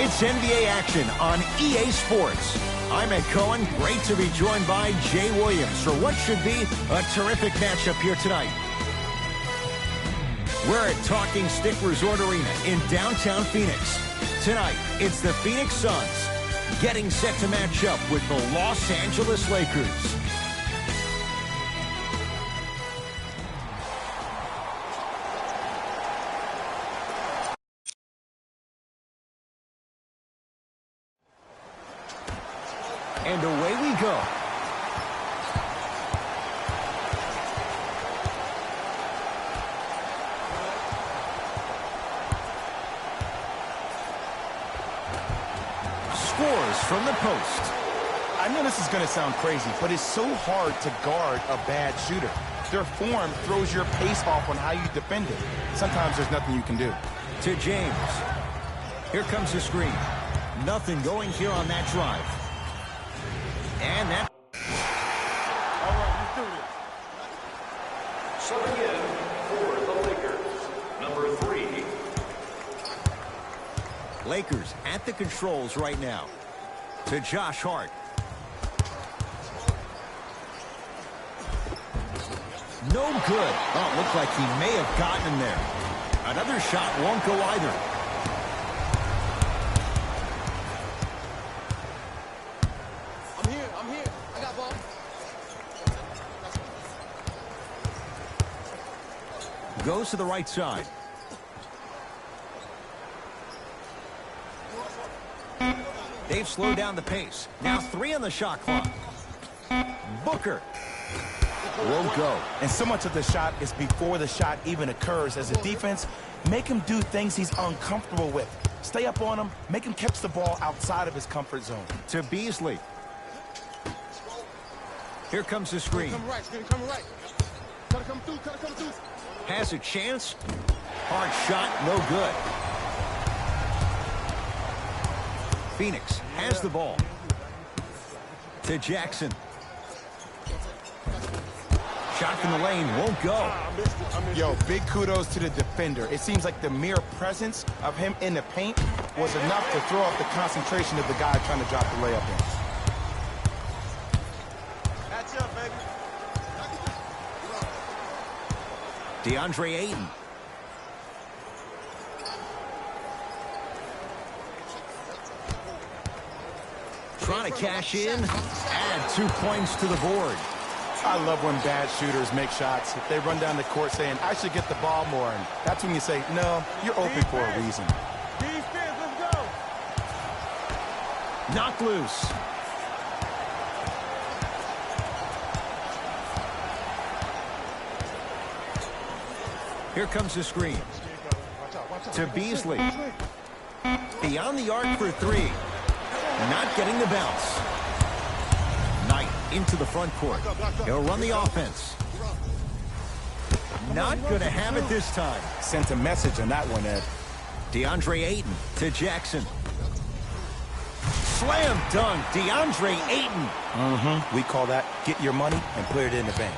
It's NBA action on EA Sports. I'm Ed Cohen. Great to be joined by Jay Williams for what should be a terrific matchup here tonight. We're at Talking Stick Resort Arena in downtown Phoenix. Tonight, it's the Phoenix Suns getting set to match up with the Los Angeles Lakers. And away we go. Scores from the post. I know this is going to sound crazy, but it's so hard to guard a bad shooter. Their form throws your pace off on how you defend it. Sometimes there's nothing you can do. To James. Here comes the screen. Nothing going here on that drive. And that. All right, let's do this. Subbing in for the Lakers, number 3. Lakers at the controls right now. To Josh Hart. No good. Oh, it looked like he may have gotten him there. Another shot won't go either. I'm here. I got ball. Goes to the right side. They've slowed down the pace. Now 3 on the shot clock. Booker. Won't go. And so much of the shot is before the shot even occurs. As a defense, make him do things he's uncomfortable with. Stay up on him, make him catch the ball outside of his comfort zone. To Beasley. Here comes the screen. Come right. Come right. Gotta come through. Has a chance. Hard shot, no good. Phoenix has the ball. To Jackson. Shot from the lane won't go. Yo, big kudos to the defender. It seems like the mere presence of him in the paint was enough to throw off the concentration of the guy trying to drop the layup in. Catch up, baby. DeAndre Ayton. Trying to cash in. Add 2 points to the board. I love when bad shooters make shots. If they run down the court saying, I should get the ball more, and that's when you say, no, you're open for a reason. Defense, let's go. Knocked loose. Here comes the screen. To Beasley. Beyond the arc for 3. Not getting the bounce. Knight into the front court. He'll run the offense. Not going to have it this time. Sent a message on that one, Ed. DeAndre Ayton to Jackson. Slam dunk, DeAndre Ayton. We call that get your money and put it in the bank.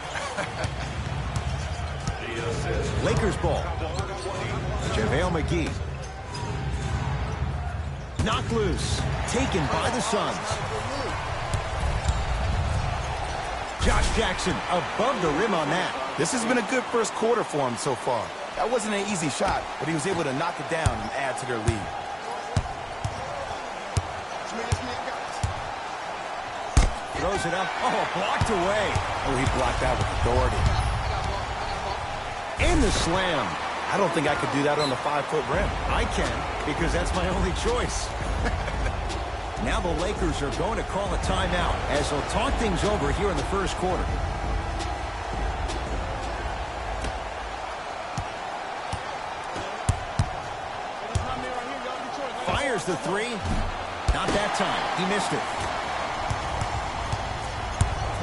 Lakers ball. JaVale McGee. Knocked loose. Taken by the Suns. Josh Jackson above the rim on that. This has been a good first quarter for him so far. That wasn't an easy shot, but he was able to knock it down and add to their lead. Throws it up. Oh, blocked away. Oh, he blocked that with authority. In the slam. I don't think I could do that on the 5-foot rim. I can, because that's my only choice. Now the Lakers are going to call a timeout as they'll talk things over here in the first quarter. Fires the three. Not that time. He missed it.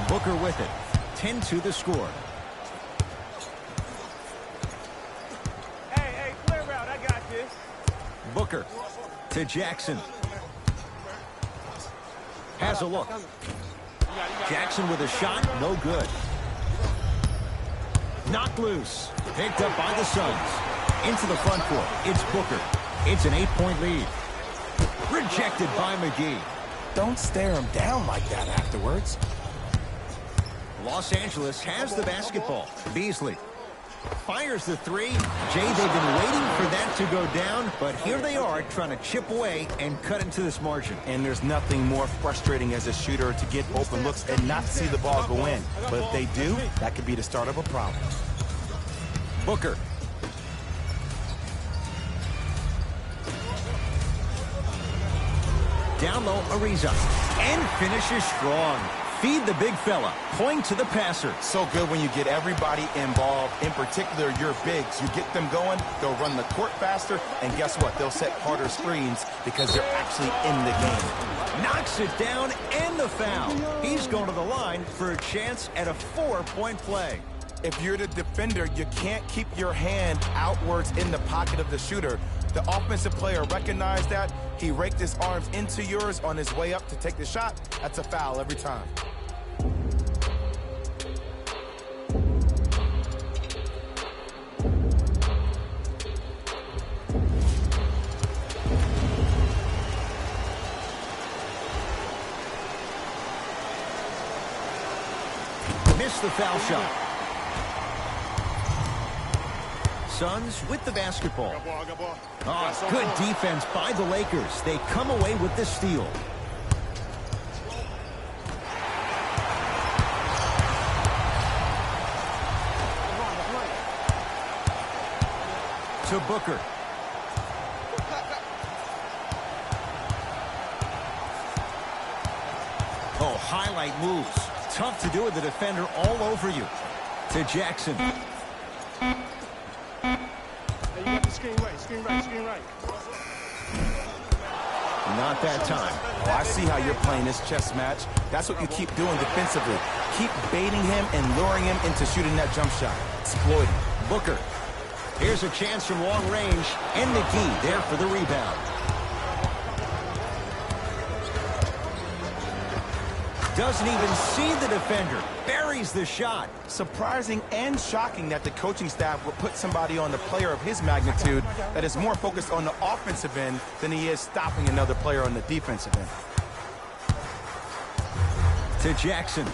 Booker with it. 10-2 the score. Hey, clear out. I got this. Booker to Jackson. Has a look. Jackson with a shot. No good. Knocked loose. Picked up by the Suns. Into the front court. It's Booker. It's an 8-point lead. Rejected by McGee. Don't stare him down like that afterwards. Los Angeles has the basketball. Beasley fires the three. Jay, they've been waiting for that to go down, but here they are trying to chip away and cut into this margin. And there's nothing more frustrating as a shooter to get open looks and not see the ball go in. But if they do, that could be the start of a problem. Booker. Down low, Ariza. And finishes strong. Feed the big fella. Point to the passer. So good when you get everybody involved, in particular your bigs. You get them going, they'll run the court faster, and guess what? They'll set harder screens because they're actually in the game. Knocks it down and the foul. He's going to the line for a chance at a 4-point play. If you're the defender, you can't keep your hand outwards in the pocket of the shooter. The offensive player recognized that. He raked his arms into yours on his way up to take the shot. That's a foul every time. Missed the foul shot. Suns with the basketball. Oh, good defense by the Lakers. They come away with the steal. To Booker. Oh, highlight moves. Tough to do with the defender all over you. To Jackson. You got the screen right. Not that time. Oh, I see how you're playing this chess match. That's what you keep doing defensively. Keep baiting him and luring him into shooting that jump shot. Exploit him. Booker. Here's a chance from long range. And McGee there for the rebound. Doesn't even see the defender. Buries the shot. Surprising and shocking that the coaching staff would put somebody on the player of his magnitude that is more focused on the offensive end than he is stopping another player on the defensive end. To Jackson.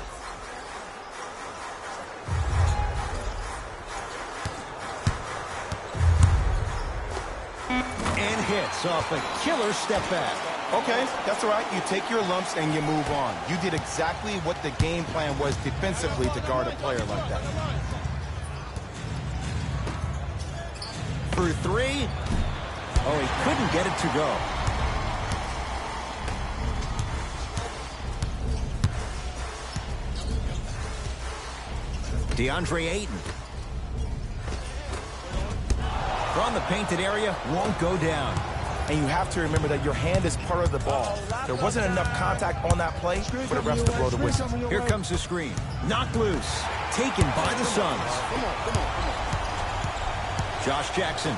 And hits off a killer step back. Okay, that's all right. You take your lumps and you move on. You did exactly what the game plan was defensively to guard a player like that. For three. Oh, he couldn't get it to go. DeAndre Ayton. From the painted area, won't go down. And you have to remember that your hand is part of the ball. There wasn't enough contact on that play for the refs to blow the whistle. Here comes the screen. Knocked loose. Taken by the Suns. Come on. Josh Jackson.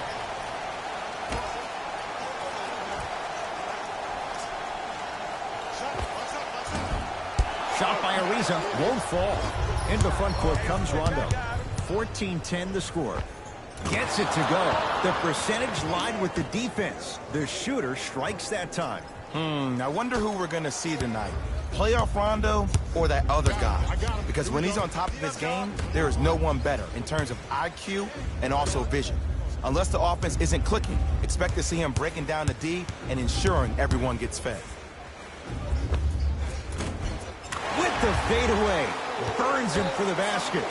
Shot by Ariza. Won't fall. Into the front court comes Rondo. 14-10 the score. Gets it to go. The percentage line with the defense. The shooter strikes that time. I wonder who we're going to see tonight. Playoff Rondo or that other guy? Because when he's on top of his game, there is no one better in terms of IQ and also vision. Unless the offense isn't clicking, expect to see him breaking down the D and ensuring everyone gets fed. With the fadeaway. Burns him for the basket.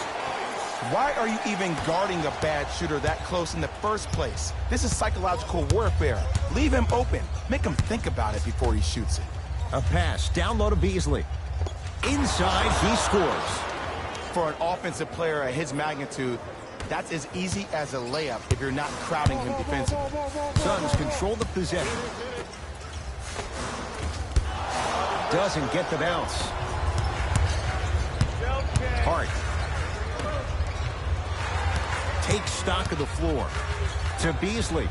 Why are you even guarding a bad shooter that close in the first place? This is psychological warfare. Leave him open. Make him think about it before he shoots it. A pass down low to Beasley. Inside, he scores. For an offensive player at his magnitude, that's as easy as a layup if you're not crowding him defensively. Suns control the possession. Doesn't get the bounce. Hart takes stock of the floor. To Beasley.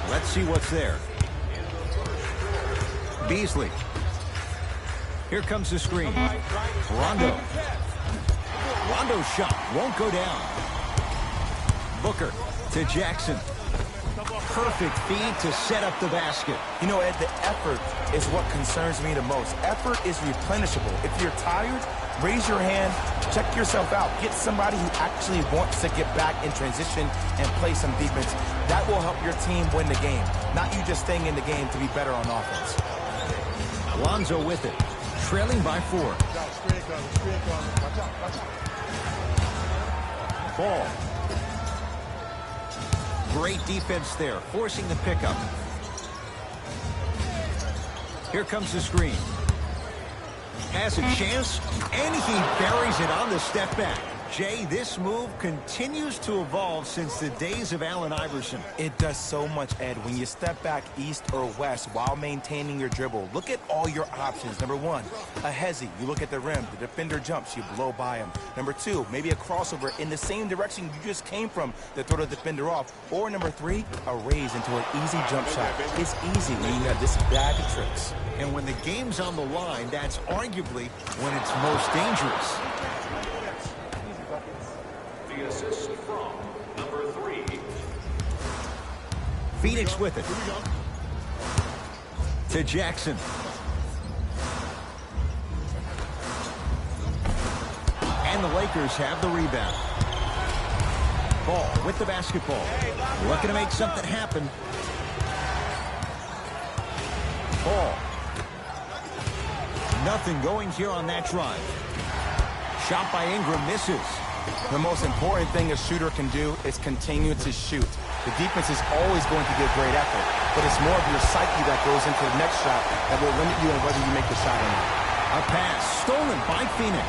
Let's see what's there. Beasley. Here comes the screen. Rondo. Rondo's shot won't go down. Booker to Jackson. Perfect feed to set up the basket. You know, Ed, the effort is what concerns me the most. Effort is replenishable. If you're tired, raise your hand, check yourself out. Get somebody who actually wants to get back in transition and play some defense. That will help your team win the game, not you just staying in the game to be better on offense. Lonzo with it, trailing by 4. Ball. Great defense there, forcing the pickup. Here comes the screen. Has a chance, and he buries it on the step back. Jay, this move continues to evolve since the days of Allen Iverson. It does so much, Ed. When you step back east or west while maintaining your dribble, look at all your options. Number 1, a hezi. You look at the rim. The defender jumps. You blow by him. Number 2, maybe a crossover in the same direction you just came from to throw the defender off. Or number 3, a raise into an easy jump shot. It's easy when you have this bag of tricks. And when the game's on the line, that's arguably when it's most dangerous. The assist from number 3. Phoenix with it. To Jackson. And the Lakers have the rebound. Ball with the basketball. Looking to make something happen. Ball. Nothing going here on that drive. Shot by Ingram misses. The most important thing a shooter can do is continue to shoot. The defense is always going to give great effort, but it's more of your psyche that goes into the next shot that will limit you on whether you make the shot or not. A pass stolen by Phoenix.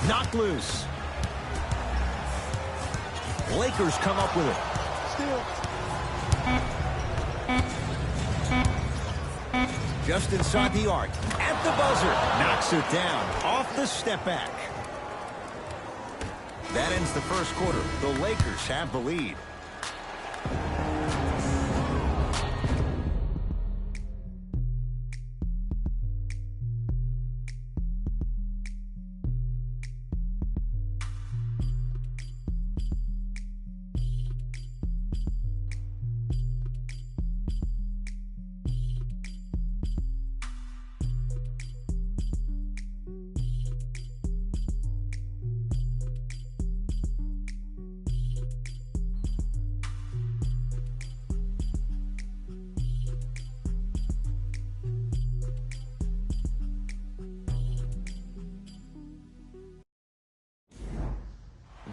Knocked loose. Lakers come up with it. Just inside the arc. At the buzzer. Knocks it down. Off the step back. That ends the first quarter. The Lakers have the lead.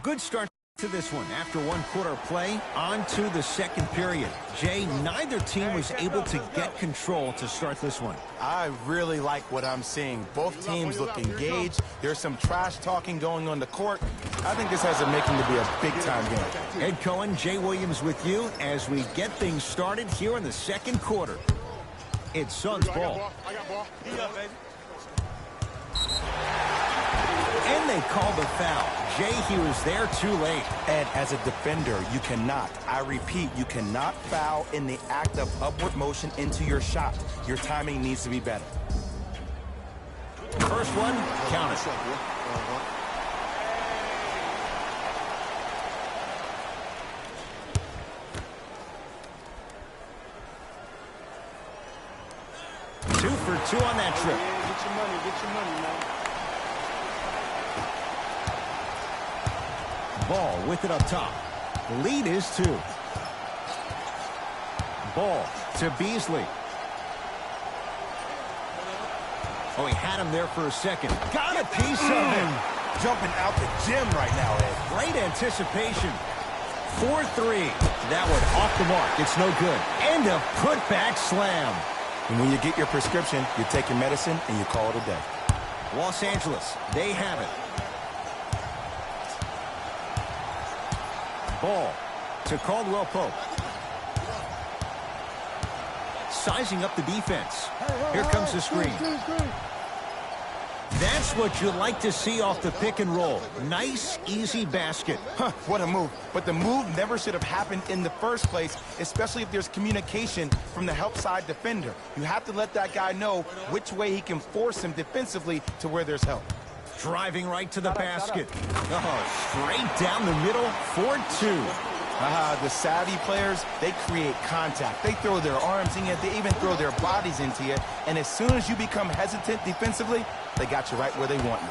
Good start to this one. After one quarter play, on to the second period. Jay, neither team was able to get control to start this one. I really like what I'm seeing. Both teams look engaged. There's some trash talking going on the court. I think this has a making to be a big-time game. Ed Cohen, Jay Williams with you as we get things started here in the second quarter. It's Suns ball. I got ball. He up, baby. And they call the foul. Jay, he was there too late. Ed, as a defender, you cannot, I repeat, you cannot foul in the act of upward motion into your shot. Your timing needs to be better. First one, count it. Two for two on that trip. Get your money, man. Ball with it up top. The lead is 2. Ball to Beasley. Oh, he had him there for a second. Got a piece of him. Jumping out the gym right now, Ed. Great anticipation. 4-3. That one off the mark. It's no good. And a putback slam. And when you get your prescription, you take your medicine and you call it a day. Los Angeles, they have it. Ball to Caldwell Pope. Sizing up the defense. Here comes the screen. That's what you like to see off the pick and roll. Nice, easy basket. Huh, what a move. But the move never should have happened in the first place, especially if there's communication from the help side defender. You have to let that guy know which way he can force him defensively to where there's help. Driving right to the basket. Oh, straight down the middle, 4-2. The savvy players, they create contact. They throw their arms in you. They even throw their bodies into you. And as soon as you become hesitant defensively, they got you right where they want you.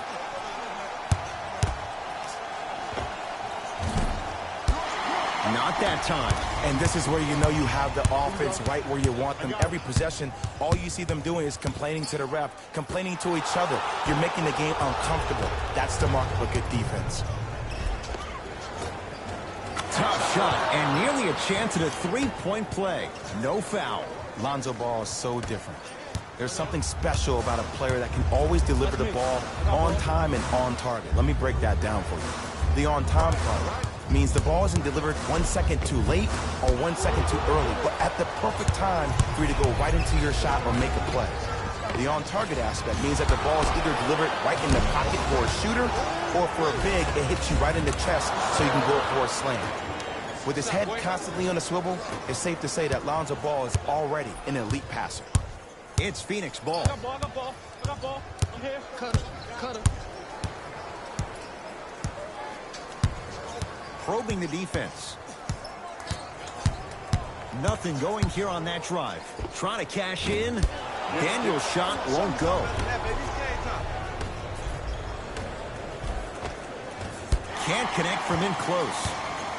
Not that time. And this is where you know you have the offense right where you want them. Every possession, all you see them doing is complaining to the ref, complaining to each other. You're making the game uncomfortable. That's the mark of a good defense. Tough shot, and nearly a chance at a three-point play. No foul. Lonzo Ball is so different. There's something special about a player that can always deliver the ball on time and on target. Let me break that down for you. The on-time part means the ball isn't delivered 1 second too late or 1 second too early, but at the perfect time for you to go right into your shot or make a play. The on-target aspect means that the ball is either delivered right in the pocket for a shooter, or for a big, it hits you right in the chest so you can go for a slam. With his head constantly on a swivel, it's safe to say that Lonzo Ball is already an elite passer. It's Phoenix ball. I got ball. I'm here. Cut him. Probing the defense. Nothing going here on that drive. Trying to cash in. Daniel's shot won't go. Can't connect from in close.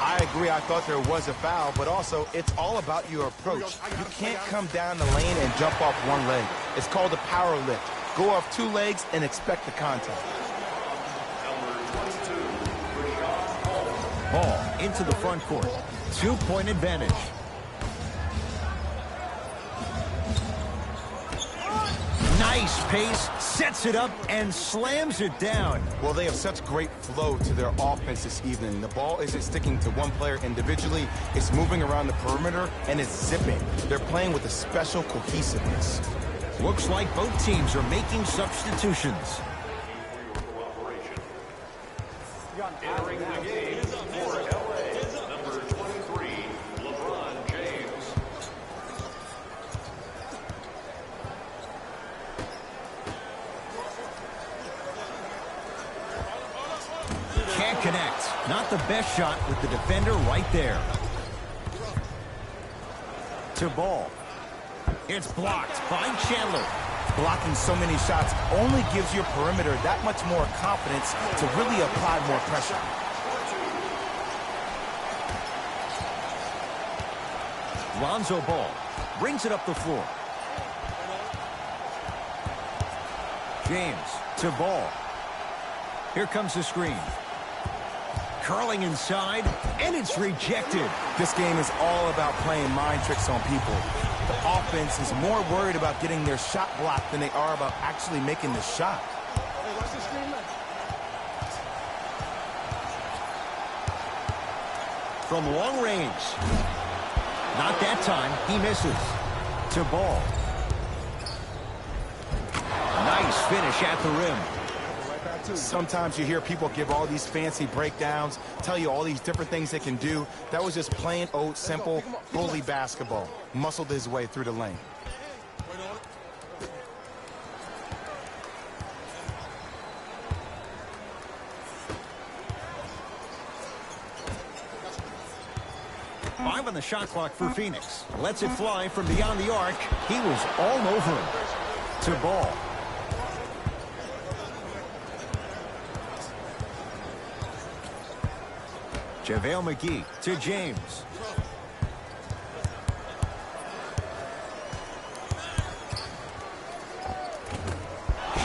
I agree, I thought there was a foul, but also it's all about your approach. You can't come down the lane and jump off one leg. It's called a power lift. Go off 2 legs and expect the contact. Ball into the front court. 2-point advantage. Nice pace, sets it up, and slams it down. Well, they have such great flow to their offense this evening. The ball isn't sticking to one player individually. It's moving around the perimeter, and it's zipping. They're playing with a special cohesiveness. Looks like both teams are making substitutions. Entering the game for LA, number 23, LeBron James. Can't connect. Not the best shot with the defender right there. To Ball. It's blocked by Chandler. Blocking so many shots only gives your perimeter that much more confidence to really apply more pressure. Lonzo Ball brings it up the floor. James to Ball. Here comes the screen. Curling inside, and it's rejected. This game is all about playing mind tricks on people. The offense is more worried about getting their shot blocked than they are about actually making the shot. From long range. Not that time. He misses. To Ball. Nice finish at the rim. Sometimes you hear people give all these fancy breakdowns, tell you all these different things they can do. That was just plain old simple bully basketball. Muscled his way through the lane. Five on the shot clock for Phoenix. Lets it fly from beyond the arc. He was all over him. To Ball. JaVale McGee to James.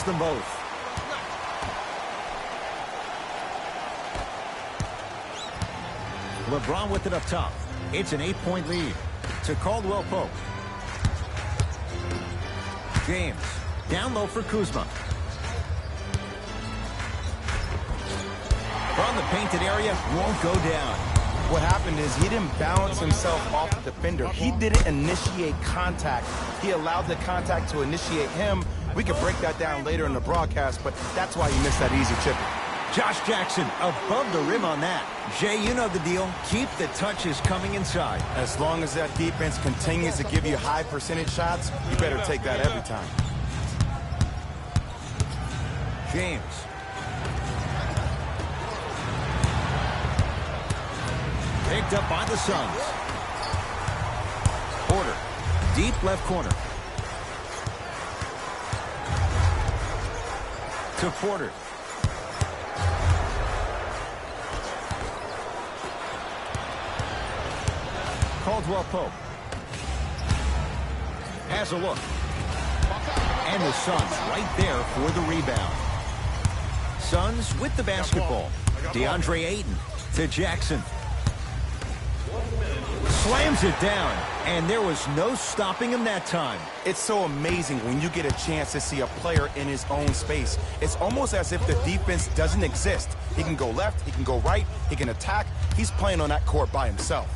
connects them both. LeBron with it up top. It's an 8-point lead to Caldwell Pope. James down low for Kuzma. From the painted area, won't go down. What happened is he didn't balance himself off the defender. He didn't initiate contact. He allowed the contact to initiate him. We could break that down later in the broadcast, but that's why he missed that easy chip. Josh Jackson above the rim on that. Jay, you know the deal. Keep the touches coming inside. As long as that defense continues to give you high percentage shots, you better take that every time. James. Picked up by the Suns. Porter. Deep left corner. To Porter. Caldwell Pope. Has a look. And the Suns right there for the rebound. Suns with the basketball. DeAndre Ayton to Jackson. Slams it down, and there was no stopping him that time. It's so amazing when you get a chance to see a player in his own space. It's almost as if the defense doesn't exist. He can go left, he can go right, he can attack. He's playing on that court by himself.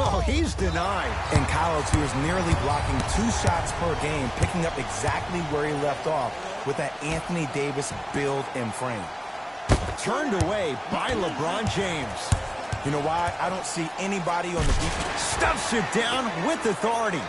Oh, he's denied. And college, he was nearly blocking 2 shots per game, picking up exactly where he left off with that Anthony Davis build and frame. Turned away by LeBron James. You know why? I don't see anybody on the defense. Stuffs it down with authority.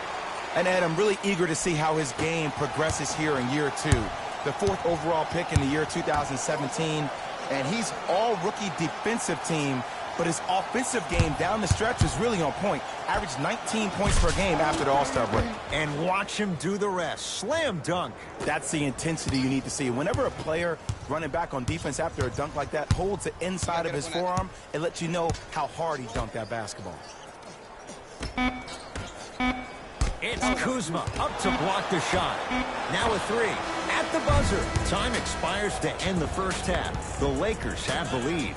And Ed, I'm really eager to see how his game progresses here in year 2. The 4th overall pick in the year 2017, and he's all rookie defensive team, but his offensive game down the stretch is really on point. Averaged 19 points per game after the All-Star break. And watch him do the rest. Slam dunk. That's the intensity you need to see. Whenever a player running back on defense after a dunk like that holds the inside of his forearm, it lets you know how hard he dunked that basketball. It's Kuzma up to block the shot. Now a 3 at the buzzer. Time expires to end the first half. The Lakers have the lead.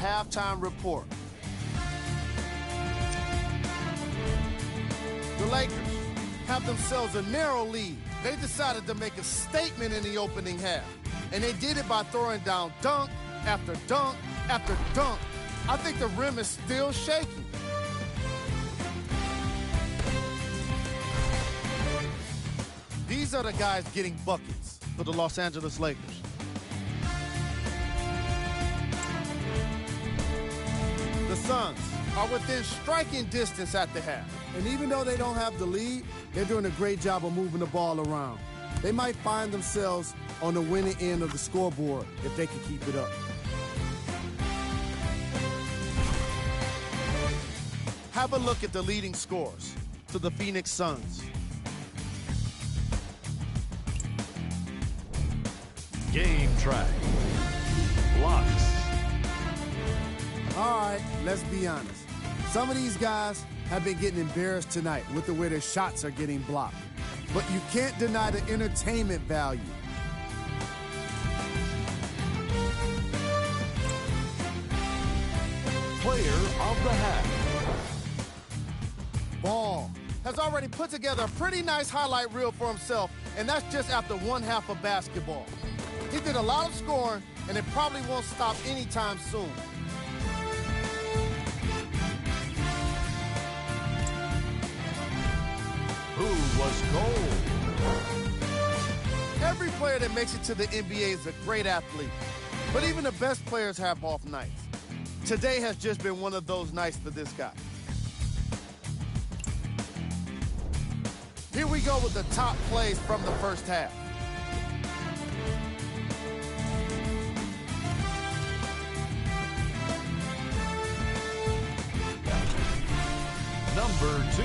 Halftime report. The Lakers have themselves a narrow lead. They decided to make a statement in the opening half, and they did it by throwing down dunk after dunk after dunk. I think the rim is still shaking. These are the guys getting buckets for the Los Angeles Lakers. The Suns are within striking distance at the half. And even though they don't have the lead, they're doing a great job of moving the ball around. They might find themselves on the winning end of the scoreboard if they can keep it up. Have a look at the leading scores to the Phoenix Suns. Game track. Blocks. All right, let's be honest. Some of these guys have been getting embarrassed tonight with the way their shots are getting blocked. But you can't deny the entertainment value. Player of the half. Ball has already put together a pretty nice highlight reel for himself, and that's just after one half of basketball. He did a lot of scoring, and it probably won't stop anytime soon. who was gold. Every player that makes it to the NBA is a great athlete, but even the best players have off nights. Today has just been one of those nights for this guy. Here we go with the top plays from the first half. Number 2.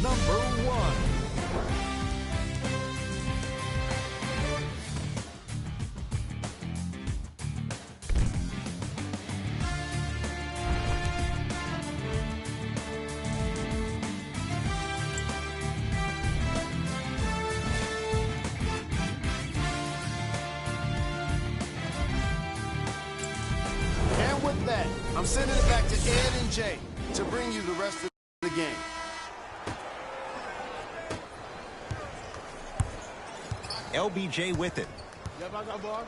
Number 1. I'm sending it back to Ed and Jay to bring you the rest of the game. LBJ with it. Yep, I got ball.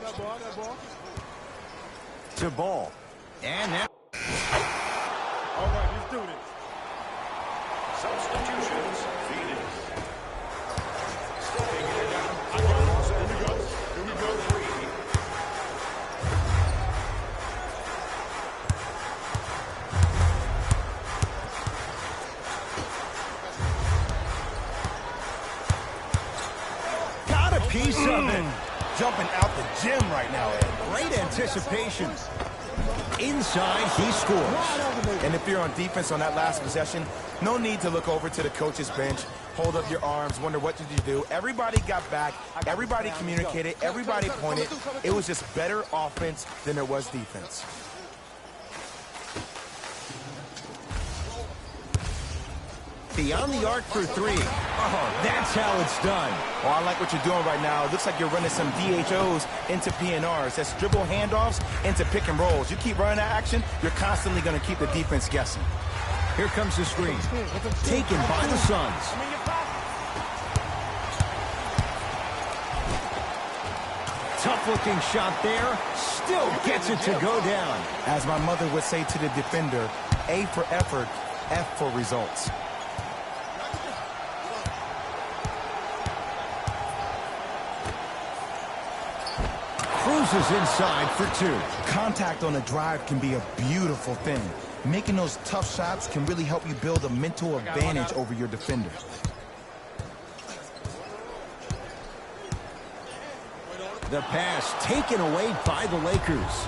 To Ball. And now. All right, let's do this. Substitutions, Phoenix. Stepping in. Here we go. Piece of it. Jumping out the gym right now, Ed. Great anticipation. Inside, he scores. And if you're on defense on that last possession, no need to look over to the coach's bench, hold up your arms, wonder what did you do. Everybody got back, everybody communicated, everybody pointed. It was just better offense than there was defense. Beyond the arc for 3. Oh, that's how it's done. Well, I like what you're doing right now. It looks like you're running some DHOs into PNRs. That's dribble handoffs into pick and rolls. You keep running that action, you're constantly going to keep the defense guessing. Here comes the screen. Taken by the Suns. Tough-looking shot there. Still gets it to go down. As my mother would say to the defender, A for effort, F for results. Cruises inside for 2. Contact on a drive can be a beautiful thing. Making those tough shots can really help you build a mental advantage over your defender. The pass taken away by the Lakers.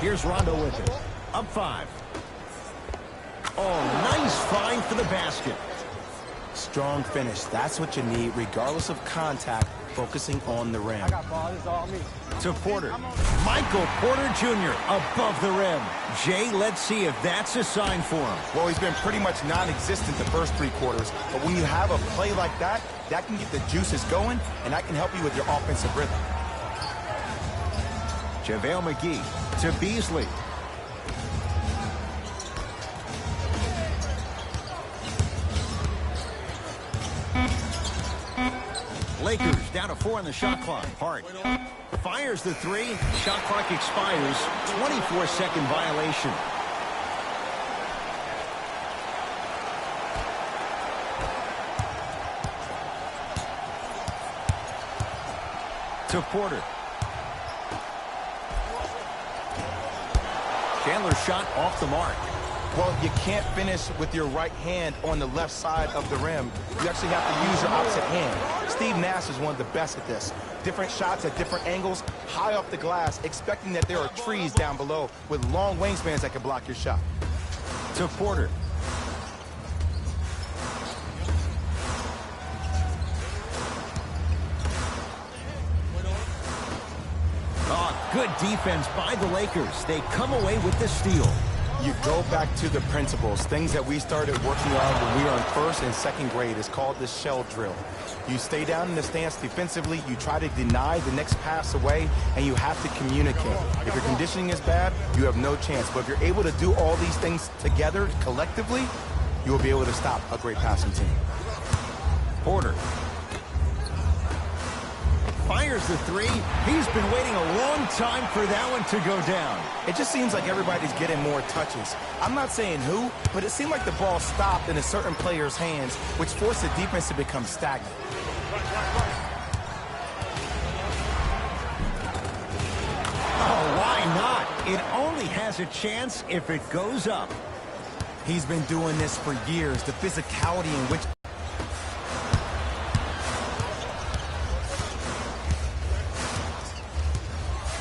Here's Rondo with it. Up 5. Oh, nice find for the basket. Strong finish. That's what you need, regardless of contact, focusing on the rim. I got ball. This is all me. To Porter. Michael Porter Jr. above the rim. Jay, let's see if that's a sign for him. Well, he's been pretty much non-existent the first 3 quarters, but when you have a play like that, that can get the juices going, and that can help you with your offensive rhythm. JaVale McGee to Beasley. Lakers down to 4 on the shot clock. Hart fires the 3. Shot clock expires. 24-second violation. To Porter. Chandler's shot off the mark. Well, you can't finish with your right hand on the left side of the rim. You actually have to use your opposite hand. Steve Nash is one of the best at this. Different shots at different angles, high off the glass, expecting that there are trees down below with long wingspans that can block your shot. To Porter. Oh, good defense by the Lakers. They come away with the steal. You go back to the principles, things that we started working on when we were in 1st and 2nd grade. It's called the shell drill. You stay down in the stance defensively, you try to deny the next pass away, and you have to communicate. If your conditioning is bad, you have no chance. But if you're able to do all these things together, collectively, you will be able to stop a great passing team. Porter. fires the three. He's been waiting a long time for that one to go down. It just seems like everybody's getting more touches. I'm not saying who, but it seemed like the ball stopped in a certain player's hands, which forced the defense to become stagnant. Oh, why not? It only has a chance if it goes up. He's been doing this for years. The physicality in which...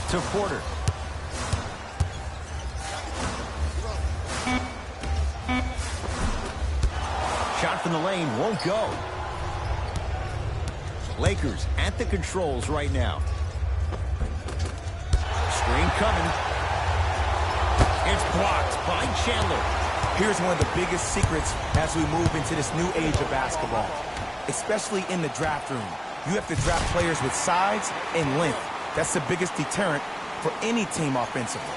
To Porter. Shot from the lane won't go. Lakers at the controls right now. Screen coming. It's blocked by Chandler. Here's one of the biggest secrets as we move into this new age of basketball, especially in the draft room. You have to draft players with size and length. That's the biggest deterrent for any team offensively.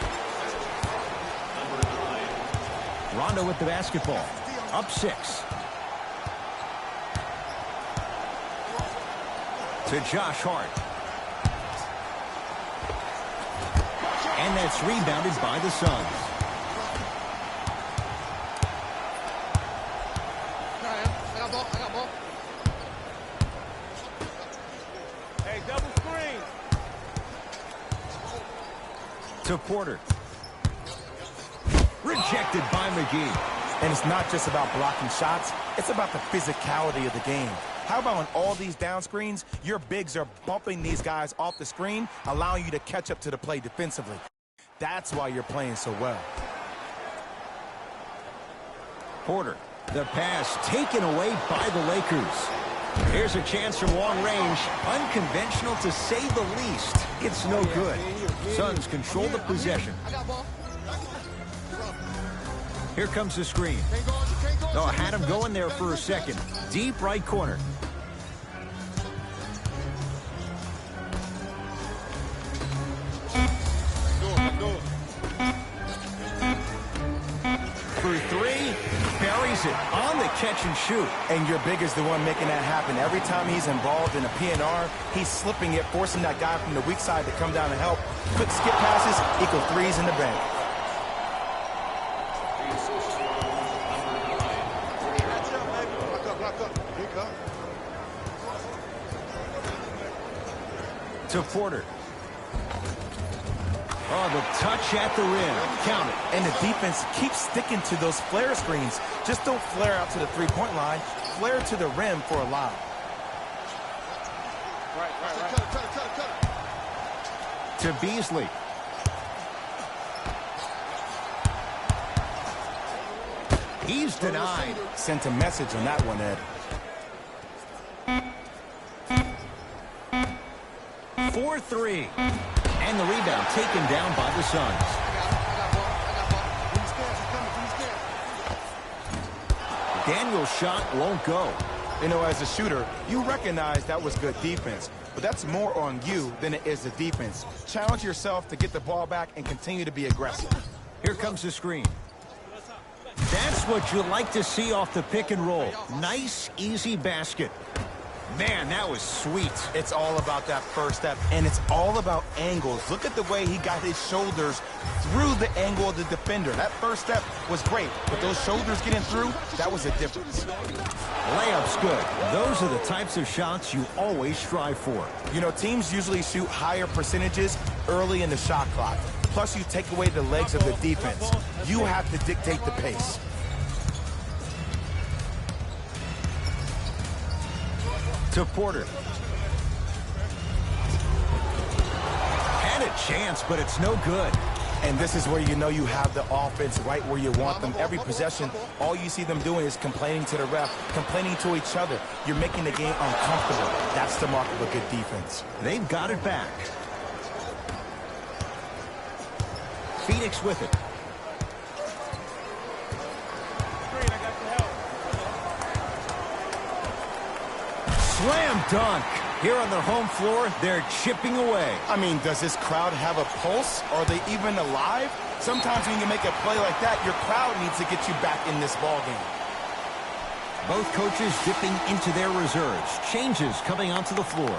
Rondo with the basketball. Up 6. To Josh Hart. And that's rebounded by the Suns. I got ball. Hey, double screen. To Porter. Rejected by McGee. And it's not just about blocking shots, it's about the physicality of the game. How about on all these down screens, your bigs are bumping these guys off the screen, allowing you to catch up to the play defensively. That's why you're playing so well. Porter, the pass taken away by the Lakers. Here's a chance from long range. Unconventional to say the least. It's no good. Suns control the possession. I got ball. Here comes the screen. Oh, I had him going there for a second. Deep right corner. For 3, buries it on the catch and shoot. And your big is the one making that happen. Every time he's involved in a PNR, he's slipping it, forcing that guy from the weak side to come down and help. Quick skip passes equal 3s in the bank. To Porter. Oh, the touch at the rim. Count it. And the defense keeps sticking to those flare screens. Just don't flare out to the three-point line. Flare to the rim for a lob. Right. To Beasley. He's denied. Sent a message on that one, Ed. 4-3. And the rebound taken down by the Suns. Daniel's shot won't go. You know, as a shooter, you recognize that was good defense. But that's more on you than it is the defense. Challenge yourself to get the ball back and continue to be aggressive. Here comes the screen. That's what you like to see off the pick and roll. Nice, easy basket. Man, that was sweet. It's all about that first step, and it's all about angles. Look at the way he got his shoulders through the angle of the defender. That first step was great, but those shoulders getting through, that was a difference. Layup's good. Those are the types of shots you always strive for. You know, teams usually shoot higher percentages early in the shot clock. Plus, you take away the legs of the defense. You have to dictate the pace. To Porter. Had a chance, but it's no good. And this is where you know you have the offense right where you want them. Every possession, all you see them doing is complaining to the ref, complaining to each other. You're making the game uncomfortable. That's the mark of a good defense. They've got it back. Phoenix with it. Slam dunk. Here on their home floor, they're chipping away. I mean, does this crowd have a pulse? Are they even alive? Sometimes when you make a play like that, your crowd needs to get you back in this ball game. Both coaches dipping into their reserves. Changes coming onto the floor.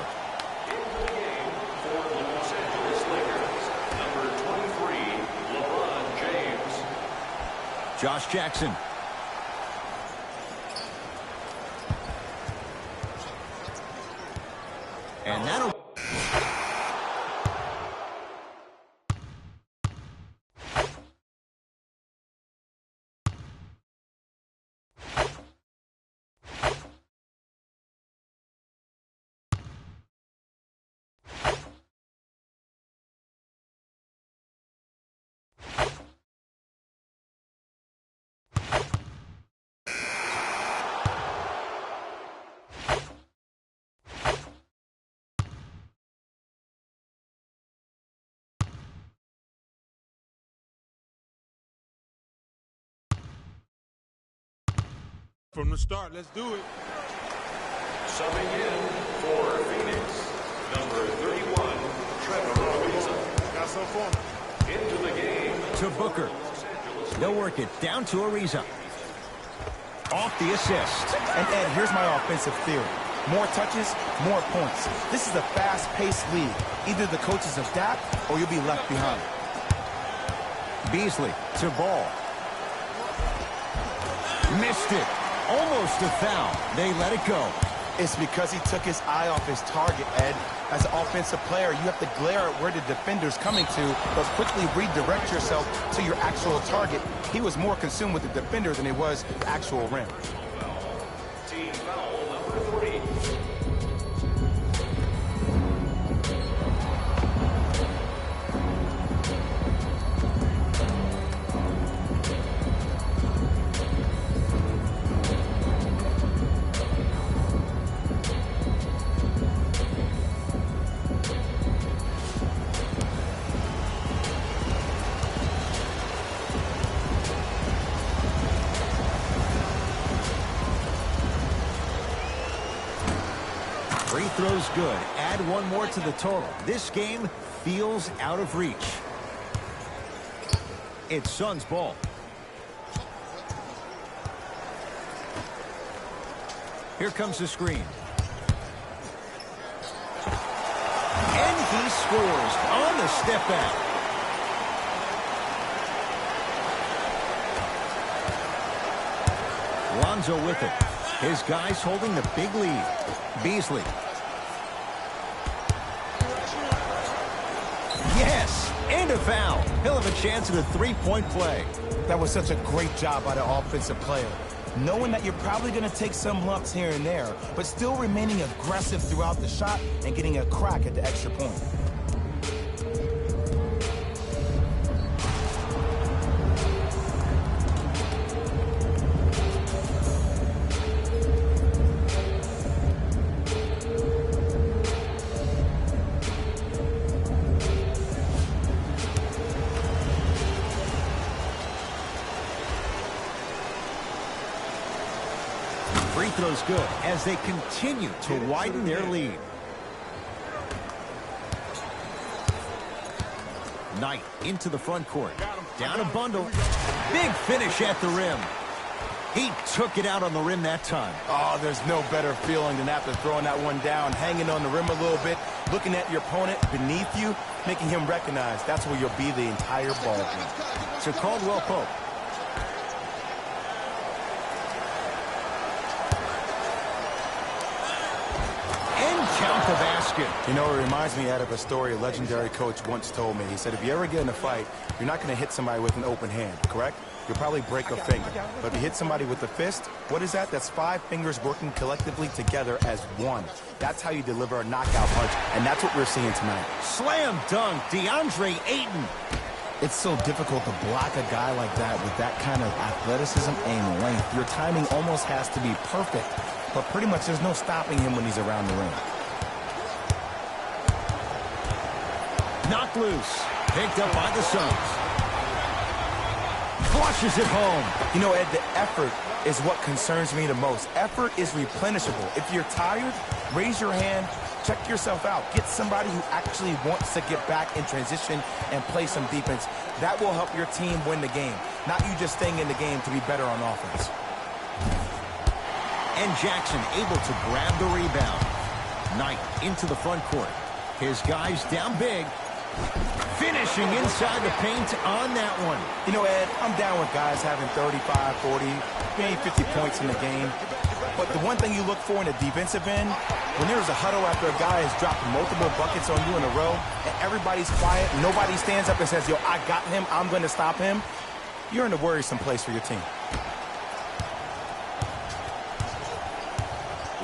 Josh Jackson. And that'll... From the start, let's do it. Subbing in for Phoenix, number 31, Trevor Ariza. Got some for me. Into the game. To Booker. They'll work it down to Ariza. Off the assist. And Ed, here's my offensive theory. More touches, more points. This is a fast-paced league. Either the coaches adapt or you'll be left behind. Beasley to Ball. Missed it. Almost a foul. They let it go. It's because he took his eye off his target, Ed. As an offensive player, you have to glare at where the defender's coming to, but quickly redirect yourself to your actual target. He was more consumed with the defender than he was the actual rim. Team foul number 3. Free throw's good. Add one more to the total. This game feels out of reach. It's Suns ball. Here comes the screen. And he scores on the step back. Lonzo with it. His guys holding the big lead. Beasley. Yes, and a foul. He'll have a chance at a three-point play. That was such a great job by the offensive player. Knowing that you're probably going to take some lumps here and there, but still remaining aggressive throughout the shot and getting a crack at the extra point. Free throw's good as they continue to widen their lead. Knight into the front court. Down a bundle. Big finish at the rim. He took it out on the rim that time. Oh, there's no better feeling than after throwing that one down, hanging on the rim a little bit, looking at your opponent beneath you, making him recognize that's where you'll be the entire ball game. To Caldwell Pope. Count the basket. You know, it reminds me, Ed, of a story a legendary coach once told me. He said, if you ever get in a fight, you're not going to hit somebody with an open hand, correct? You'll probably break a finger. But if you hit somebody with a fist, what is that? That's 5 fingers working collectively together as one. That's how you deliver a knockout punch, and that's what we're seeing tonight. Slam dunk, DeAndre Ayton. It's so difficult to block a guy like that with that kind of athleticism and length. Your timing almost has to be perfect, but pretty much there's no stopping him when he's around the rim. Knocked loose. Picked up by the Suns. Flushes it home. You know, Ed, the effort is what concerns me the most. Effort is replenishable. If you're tired, raise your hand, check yourself out. Get somebody who actually wants to get back in transition and play some defense. That will help your team win the game, not you just staying in the game to be better on offense. And Jackson able to grab the rebound. Knight into the front court. His guys down big. Finishing inside the paint on that one. You know, Ed, I'm down with guys having 35, 40, maybe 50 points in the game. But the one thing you look for in a defensive end, when there's a huddle after a guy has dropped multiple buckets on you in a row, and everybody's quiet, nobody stands up and says, yo, I got him, I'm going to stop him, you're in a worrisome place for your team.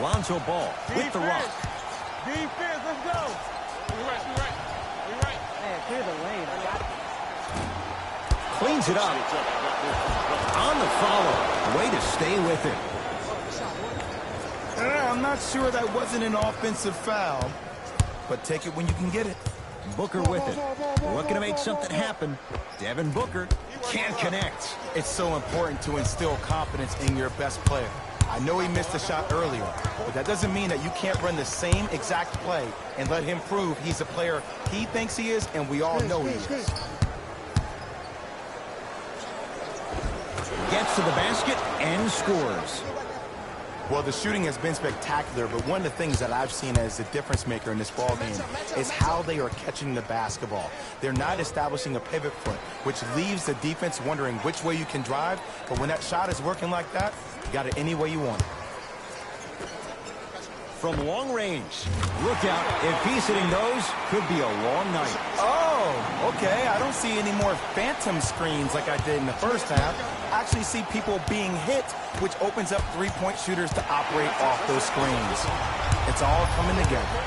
Lonzo Ball with the rock. Defense, let's go. We right. Man, clear the lane. I got it. Cleans it up. On the follow. Way to stay with it. I'm not sure that wasn't an offensive foul, but take it when you can get it. Booker with it. Looking to make something happen. Devin Booker can't connect. It's so important to instill confidence in your best player. I know he missed a shot earlier, but that doesn't mean that you can't run the same exact play and let him prove he's the player he thinks he is, and we all know he is. Gets to the basket and scores. Well, the shooting has been spectacular, but one of the things that I've seen as a difference maker in this ball game is how they are catching the basketball. They're not establishing a pivot foot, which leaves the defense wondering which way you can drive, but when that shot is working like that, you got it any way you want it. From long range. Look out. If he's hitting those, could be a long night. Oh, okay. I don't see any more phantom screens like I did in the first half. I actually see people being hit, which opens up three-point shooters to operate off those screens. It's all coming together.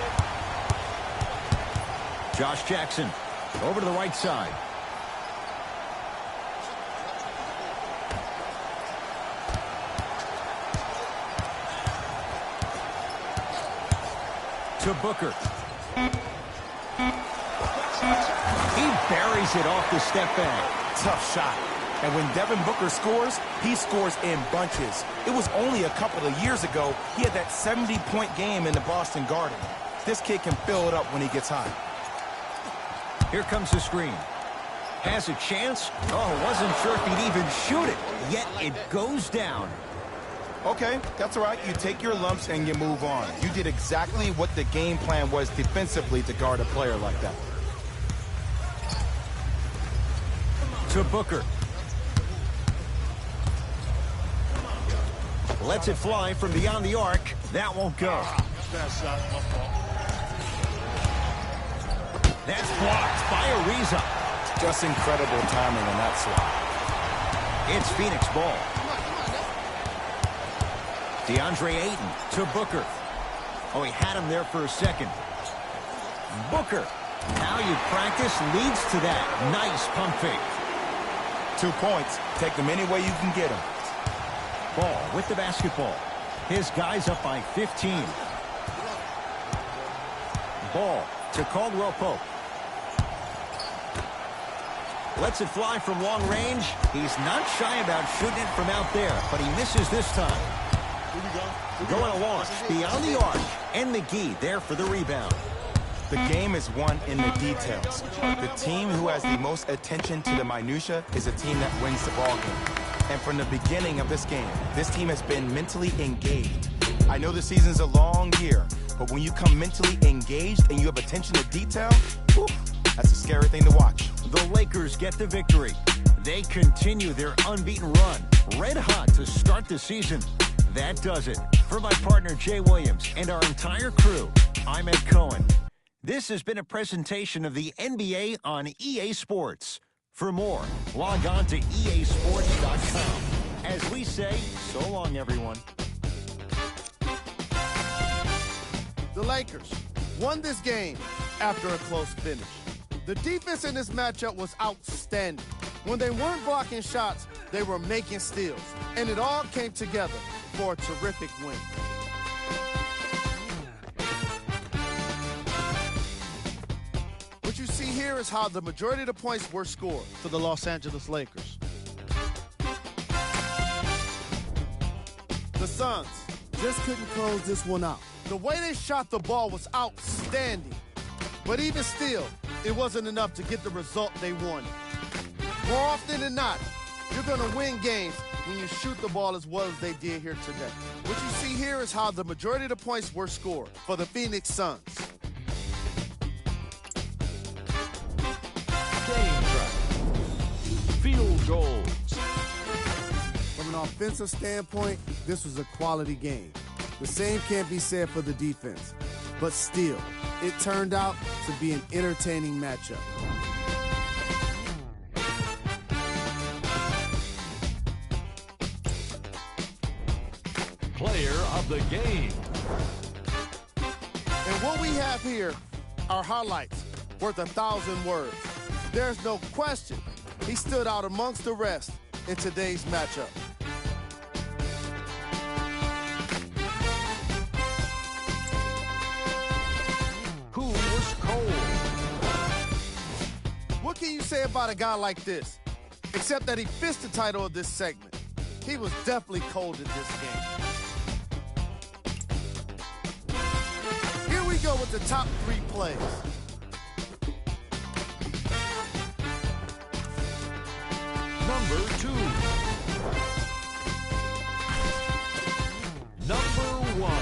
Josh Jackson over to the right side. To Booker. He buries it off the step back. Tough shot. And when Devin Booker scores, he scores in bunches. It was only a couple of years ago he had that 70-point game in the Boston Garden. This kid can fill it up when he gets hot. Here comes the screen. Has a chance. Oh, wasn't sure if he'd even shoot it. Yet it goes down. Okay, that's all right. You take your lumps and you move on. You did exactly what the game plan was defensively to guard a player like that. To Booker. Lets it fly from beyond the arc. That won't go. That's blocked by Ariza. Just incredible timing on that swat. It's Phoenix ball. DeAndre Ayton to Booker. Oh, he had him there for a second. Booker. How you practice leads to that. Nice pump fake. 2 points. Take them any way you can get them. Ball with the basketball. His guy's up by 15. Ball to Caldwell Pope. Lets it fly from long range. He's not shy about shooting it from out there, but he misses this time. Going to launch beyond the arc, and McGee there for the rebound. The game is won in the details. The team who has the most attention to the minutia is a team that wins the ball game. And from the beginning of this game, this team has been mentally engaged. I know the season's a long year, but when you come mentally engaged and you have attention to detail, whew, that's a scary thing to watch. The Lakers get the victory. They continue their unbeaten run. Red hot to start the season. That does it. For my partner, Jay Williams, and our entire crew, I'm Ed Cohen. This has been a presentation of the NBA on EA Sports. For more, log on to easports.com. As we say, so long, everyone. The Lakers won this game after a close finish. The defense in this matchup was outstanding. When they weren't blocking shots, they were making steals. And it all came together for a terrific win. What you see here is how the majority of the points were scored for the Los Angeles Lakers. The Suns just couldn't close this one out. The way they shot the ball was outstanding. But even still, it wasn't enough to get the result they wanted. More often than not, you're going to win games when you shoot the ball as well as they did here today. What you see here is how the majority of the points were scored for the Phoenix Suns. offensive standpoint, this was a quality game. The same can't be said for the defense. But still, it turned out to be an entertaining matchup. Player of the game. And what we have here are highlights worth 1,000 words. There's no question he stood out amongst the rest in today's matchup. Who was cold? What can you say about a guy like this? Except that he fits the title of this segment. He was definitely cold in this game. Here we go with the top 3 plays. Number 2. Number 1.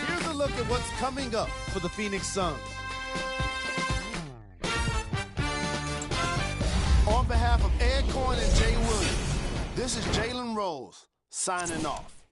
Here's a look at what's coming up for the Phoenix Suns. On behalf of Ed Coyne and Jay Williams, this is Jalen Rose signing off.